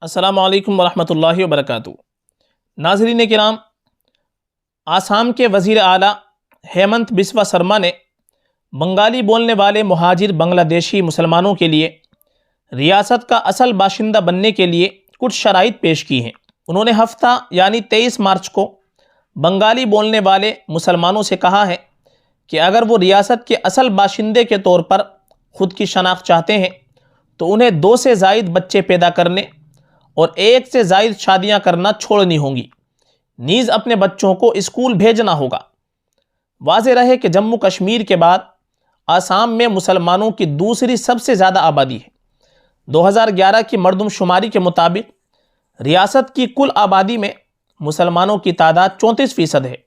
अस्सलामु अलैकुम वरहमतुल्लाहि वबरकातुहू। नाज़रीन किराम, आसाम के वज़ीर आला हेमंत बिस्वा शर्मा ने बंगाली बोलने वाले मुहाजिर बांग्लादेशी मुसलमानों के लिए रियासत का असल बाशिंदा बनने के लिए कुछ शराइत पेश की हैं। उन्होंने हफ्ता यानी 23 मार्च को बंगाली बोलने वाले मुसलमानों से कहा है कि अगर वो रियासत के असल बाशिंदे के तौर पर ख़ुद की शनाख्त चाहते हैं तो उन्हें 2 से ज़ायद बच्चे पैदा करने और 1 से ज़ायद शादियां करना छोड़नी होंगी। नीज़ अपने बच्चों को स्कूल भेजना होगा। वाज़ेह रहे कि जम्मू कश्मीर के बाद आसाम में मुसलमानों की दूसरी सबसे ज़्यादा आबादी है। 2011 की मरदमशुमारी के मुताबिक रियासत की कुल आबादी में मुसलमानों की तादाद 34% है,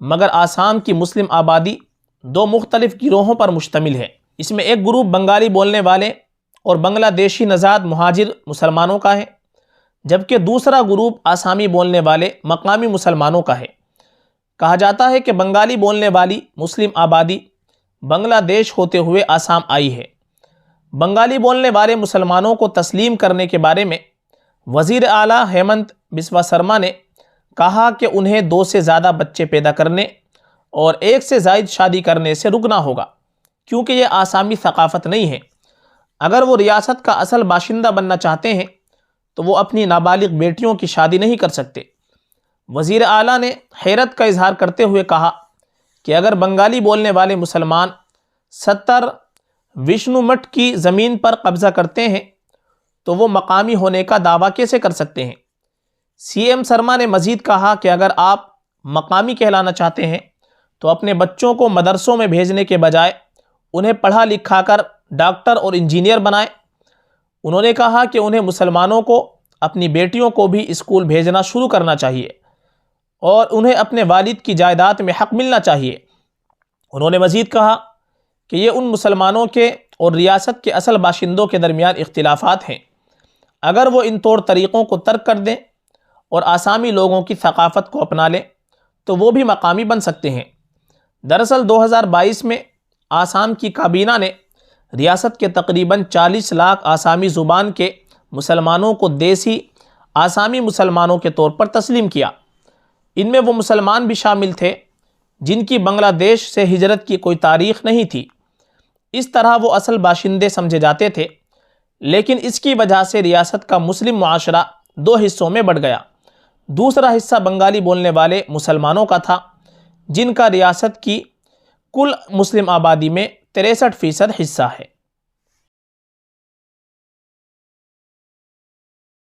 मगर आसाम की मुस्लिम आबादी 2 मुख्तलिफ गिरोहों पर मुश्तमिल है। इसमें एक ग्रुप बंगाली बोलने वाले और बांग्लादेशी नज़ाद मुहाजिर मुसलमानों का है, जबकि दूसरा ग्रुप आसामी बोलने वाले मकामी मुसलमानों का है। कहा जाता है कि बंगाली बोलने वाली मुस्लिम आबादी बांग्लादेश होते हुए आसाम आई है। बंगाली बोलने वाले मुसलमानों को तस्लीम करने के बारे में वज़ीर आला हेमंत बिस्वा शर्मा ने कहा कि उन्हें 2 से ज़्यादा बच्चे पैदा करने और 1 से ज़ायद शादी करने से रुकना होगा, क्योंकि ये आसामी सकाफ़त नहीं है। अगर वो रियासत का असल बाशिंदा बनना चाहते हैं तो वो अपनी नाबालिग बेटियों की शादी नहीं कर सकते। वज़ीर आला ने हैरत का इजहार करते हुए कहा कि अगर बंगाली बोलने वाले मुसलमान 70 विष्णु मठ की ज़मीन पर कब्ज़ा करते हैं तो वो मकामी होने का दावा कैसे कर सकते हैं। सीएम शर्मा ने मज़ीद कहा कि अगर आप मकामी कहलाना चाहते हैं तो अपने बच्चों को मदरसों में भेजने के बजाय उन्हें पढ़ा लिखा कर डॉक्टर और इंजीनियर बनाएं। उन्होंने कहा कि उन्हें मुसलमानों को अपनी बेटियों को भी स्कूल भेजना शुरू करना चाहिए और उन्हें अपने वालिद की जायदाद में हक़ मिलना चाहिए। उन्होंने मज़ीद कहा कि ये उन मुसलमानों के और रियासत के असल बाशिंदों के दरमियान इख्तिलाफ़ात हैं। अगर वो इन तौर तरीक़ों को तर्क कर दें और आसामी लोगों की सकाफ़त को अपना लें तो वो भी मकामी बन सकते हैं। दरअसल 2022 में आसाम की काबीना ने रियासत के तकरीबन 40 लाख आसामी ज़ुबान के मुसलमानों को देसी आसामी मुसलमानों के तौर पर तस्लीम किया। इनमें वो मुसलमान भी शामिल थे जिनकी बांग्लादेश से हिजरत की कोई तारीख़ नहीं थी। इस तरह वो असल बाशिंदे समझे जाते थे, लेकिन इसकी वजह से रियासत का मुस्लिम मुआशरा 2 हिस्सों में बढ़ गया। दूसरा हिस्सा बंगाली बोलने वाले मुसलमानों का था, जिनका रियासत की कुल मुस्लिम आबादी में 63% हिस्सा है।